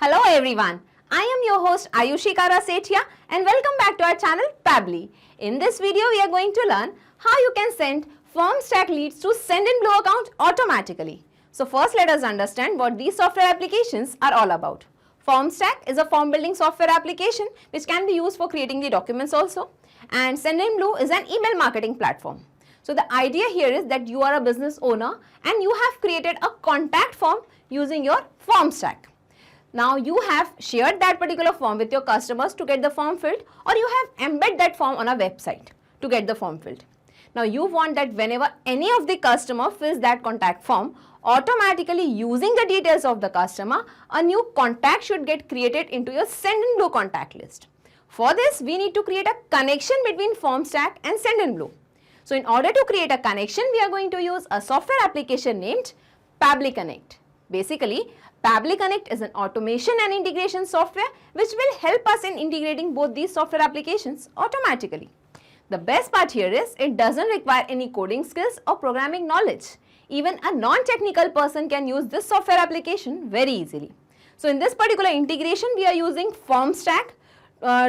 Hello everyone, I am your host Ayushi Kara Sethia and welcome back to our channel Pabbly. In this video, we are going to learn how you can send FormStack leads to Sendinblue account automatically. So first let us understand what these software applications are all about. FormStack is a form building software application which can be used for creating the documents also, and Sendinblue is an email marketing platform. So the idea here is that you are a business owner and you have created a contact form using your FormStack. Now you have shared that particular form with your customers to get the form filled, or you have embedded that form on a website to get the form filled. Now you want that whenever any of the customer fills that contact form, automatically using the details of the customer, a new contact should get created into your Sendinblue contact list. For this, we need to create a connection between FormStack and Sendinblue. So in order to create a connection, we are going to use a software application named Pabbly Connect. Basically, Pabbly Connect is an automation and integration software which will help us in integrating both these software applications automatically. The best part here is it doesn't require any coding skills or programming knowledge. Even a non-technical person can use this software application very easily. So in this particular integration, we are using FormStack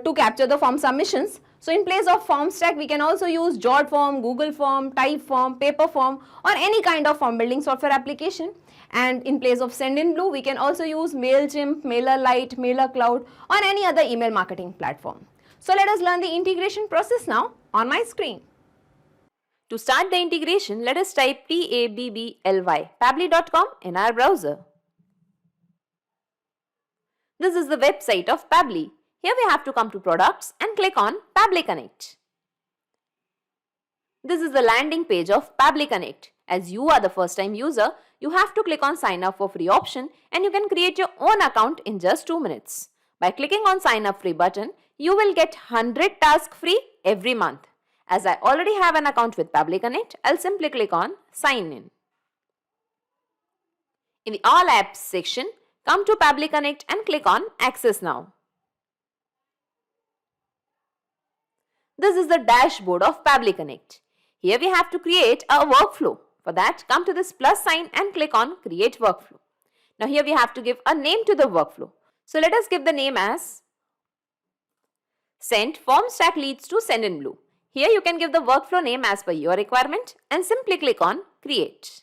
to capture the form submissions. So in place of FormStack, we can also use JotForm, Google Form, Typeform, Paperform, or any kind of form building software application. And in place of Sendinblue, we can also use MailChimp, MailerLite, MailerCloud, or any other email marketing platform. So let us learn the integration process now on my screen. To start the integration, let us type Pabbly, pabbly.com in our browser. This is the website of Pabbly. Here we have to come to Products and click on Pabbly Connect. This is the landing page of Pabbly Connect. As you are the first time user, you have to click on sign up for free option and you can create your own account in just 2 minutes. By clicking on sign up free button, you will get 100 tasks free every month. As I already have an account with Pabbly Connect, I'll simply click on sign in. In the all apps section, come to Pabbly Connect and click on access now. This is the dashboard of Pabbly Connect. Here we have to create a workflow. For that, come to this plus sign and click on create workflow. Now here we have to give a name to the workflow. So let us give the name as send FormStack leads to Sendinblue. Here you can give the workflow name as per your requirement and simply click on create.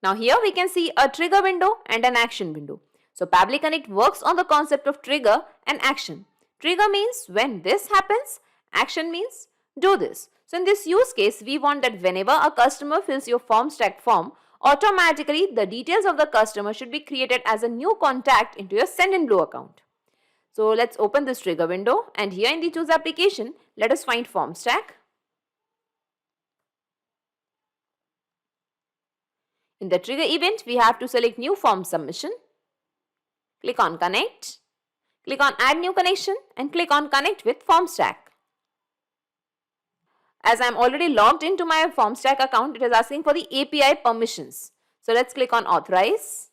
Now here we can see a trigger window and an action window. So Pabbly Connect works on the concept of trigger and action. Trigger means when this happens, action means do this. So in this use case, we want that whenever a customer fills your FormStack form, automatically the details of the customer should be created as a new contact into your Sendinblue account. So let's open this trigger window and here in the choose application, let us find FormStack. In the trigger event, we have to select new form submission. Click on connect. Click on add new connection and click on connect with FormStack. As I am already logged into my FormStack account, it is asking for the API permissions. So let's click on authorize.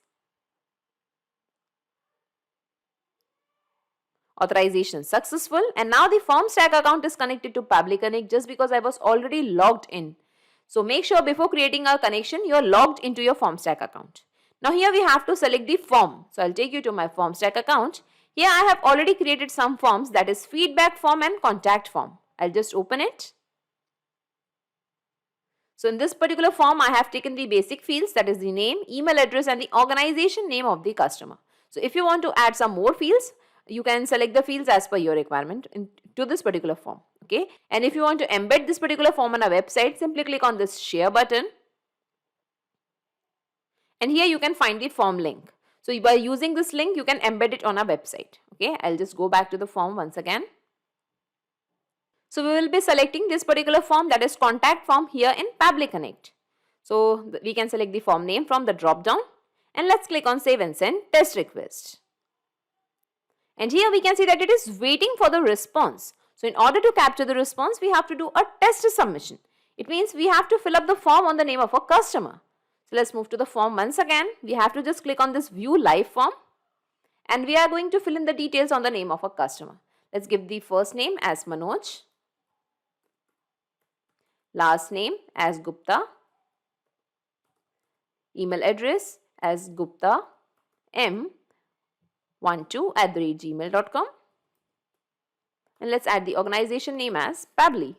Authorization successful, and now the FormStack account is connected to Pabbly Connect just because I was already logged in. So make sure before creating a connection, you are logged into your FormStack account. Now here we have to select the form. So I'll take you to my FormStack account. Here I have already created some forms, that is feedback form and contact form. I'll just open it. So in this particular form, I have taken the basic fields, that is the name, email address and the organization name of the customer. So if you want to add some more fields, you can select the fields as per your requirement to this particular form. Okay. And if you want to embed this particular form on a website, simply click on this share button. And here you can find the form link. So by using this link, you can embed it on a website. Okay. I'll just go back to the form once again. So we will be selecting this particular form, that is contact form, here in Pabbly Connect. So we can select the form name from the drop down and let's click on save and send test request. And here we can see that it is waiting for the response. So in order to capture the response, we have to do a test submission. It means we have to fill up the form on the name of a customer. So let's move to the form once again. We have to just click on this view live form and we are going to fill in the details on the name of a customer. Let's give the first name as Manoj, last name as Gupta, email address as Gupta M12@gmail.com, and let's add the organization name as Pabbly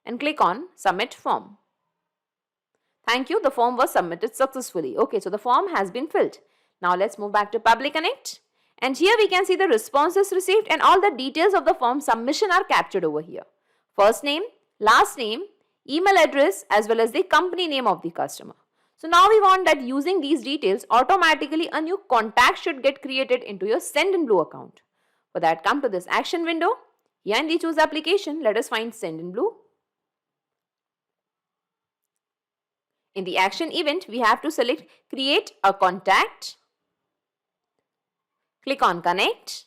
and click on Submit Form. Thank you, the form was submitted successfully. Okay, so the form has been filled. Now let's move back to Pabbly Connect, and here we can see the responses received and all the details of the form submission are captured over here. First name, last name, email address as well as the company name of the customer. So now we want that using these details, automatically a new contact should get created into your Sendinblue account. For that, come to this action window. Here in the choose application, let us find Sendinblue. In the action event, we have to select create a contact. Click on connect.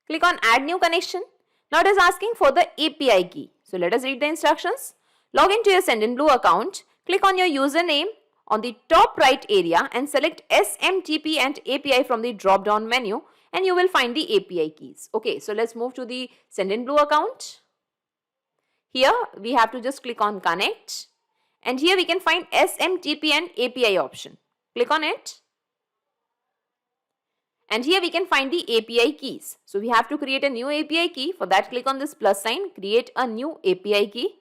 Click on add new connection. Now it is asking for the API key. So let us read the instructions. Log into your Sendinblue account. Click on your username on the top right area and select SMTP and API from the drop down menu, and you will find the API keys. Okay, so let's move to the Sendinblue account. Here we have to just click on connect, and here we can find SMTP and API option. Click on it. And here we can find the API keys. So we have to create a new API key. For that, click on this plus sign, create a new API key.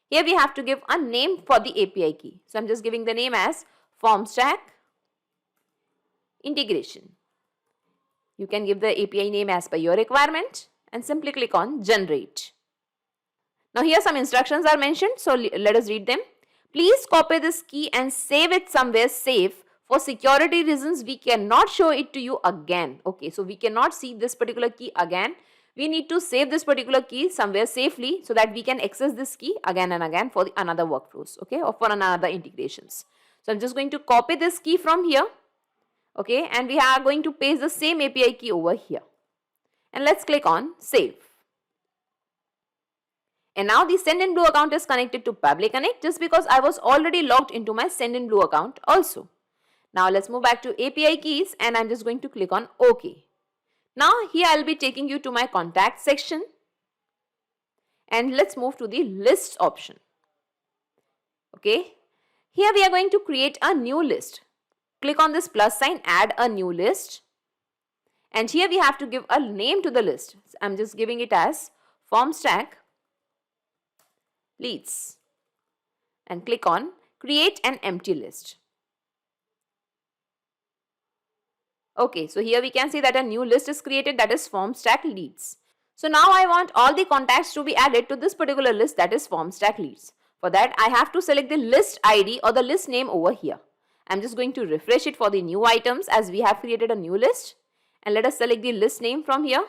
Here we have to give a name for the API key. So I'm just giving the name as FormStack Integration. You can give the API name as per your requirement and simply click on generate. Now here some instructions are mentioned. So let us read them. Please copy this key and save it somewhere safe. For security reasons, we cannot show it to you again. Okay, so we cannot see this particular key again. We need to save this particular key somewhere safely so that we can access this key again and again for the another workflows, okay, or for another integrations. So I'm just going to copy this key from here, okay, and we are going to paste the same API key over here. And let's click on save. And now the Sendinblue account is connected to Pabbly Connect just because I was already logged into my Sendinblue account also. Now let's move back to API keys and I'm just going to click on OK. Now here I'll be taking you to my contact section, and let's move to the list option. Okay, here we are going to create a new list. Click on this plus sign, add a new list, and here we have to give a name to the list. I'm just giving it as FormStack Leads and click on create an empty list. Okay, so here we can see that a new list is created, that is FormStack Leads. So now I want all the contacts to be added to this particular list, that is FormStack Leads. For that, I have to select the list ID or the list name over here. I'm just going to refresh it for the new items as we have created a new list. And let us select the list name from here,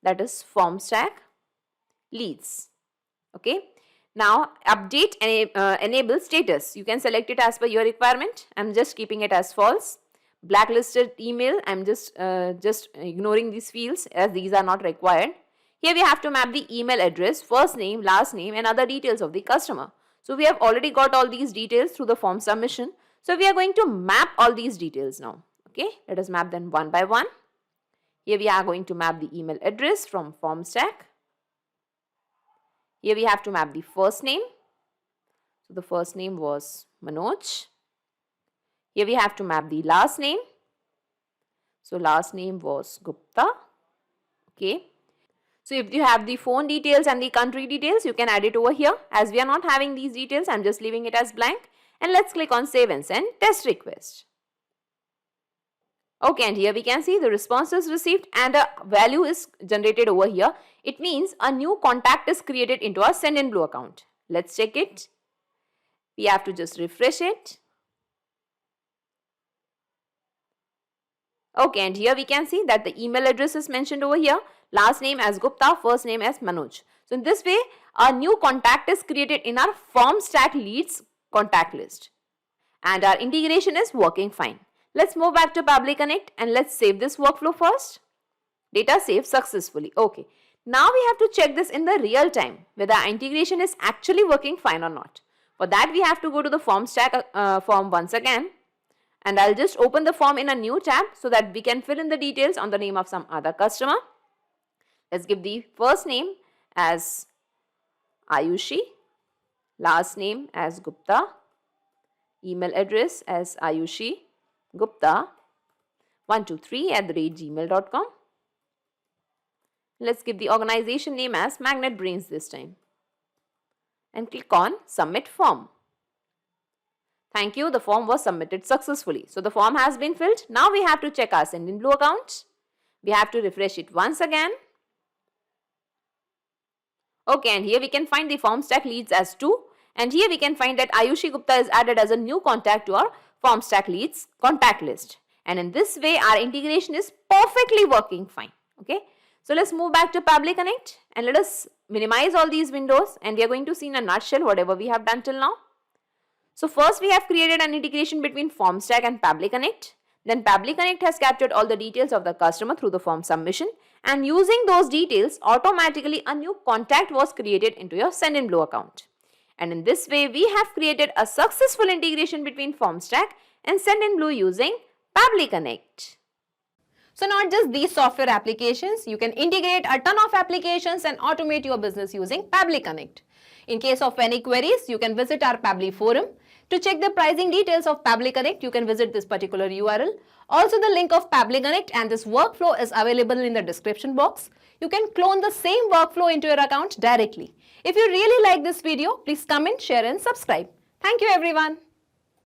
that is FormStack Leads. Okay. Now update and enable status. You can select it as per your requirement. I'm just keeping it as false. Blacklisted email, I'm just ignoring these fields as these are not required. Here we have to map the email address, first name, last name and other details of the customer. So we have already got all these details through the form submission. So we are going to map all these details now. Okay, let us map them one by one. Here we are going to map the email address from FormStack. Here we have to map the first name. So the first name was Manoj. Here we have to map the last name. So last name was Gupta. Okay. So if you have the phone details and the country details, you can add it over here. As we are not having these details, I'm just leaving it as blank. And let's click on save and send test request. Okay, and here we can see the response is received and a value is generated over here. It means a new contact is created into our Sendinblue account. Let's check it. We have to just refresh it. Okay, and here we can see that the email address is mentioned over here. Last name as Gupta, first name as Manoj. So in this way, a new contact is created in our FormStack Leads contact list. And our integration is working fine. Let's move back to Pabbly Connect and let's save this workflow first. Data saved successfully. Okay. Now we have to check this in the real time, whether our integration is actually working fine or not. For that, we have to go to the FormStack form once again. And I'll just open the form in a new tab so that we can fill in the details on the name of some other customer. Let's give the first name as Ayushi, last name as Gupta, email address as Ayushi gupta123@gmail.com. Let's give the organization name as Magnet Brains this time. And click on Submit Form. Thank you, the form was submitted successfully. So the form has been filled. Now we have to check our Sendinblue account. We have to refresh it once again. Okay, and here we can find the FormStack leads as 2. And here we can find that Ayushi Gupta is added as a new contact to our FormStack leads contact list. And in this way, our integration is perfectly working fine. Okay. So let's move back to Pabbly Connect and let us minimize all these windows, and we are going to see in a nutshell whatever we have done till now. So first we have created an integration between FormStack and Pabbly Connect. Then Pabbly Connect has captured all the details of the customer through the form submission, and using those details, automatically a new contact was created into your Sendinblue account. And in this way, we have created a successful integration between FormStack and Sendinblue using Pabbly Connect. So not just these software applications, you can integrate a ton of applications and automate your business using Pabbly Connect. In case of any queries, you can visit our Pabbly forum. To check the pricing details of Pabbly Connect, you can visit this particular URL. Also, the link of Pabbly Connect and this workflow is available in the description box. You can clone the same workflow into your account directly. If you really like this video, please comment, share and subscribe. Thank you everyone.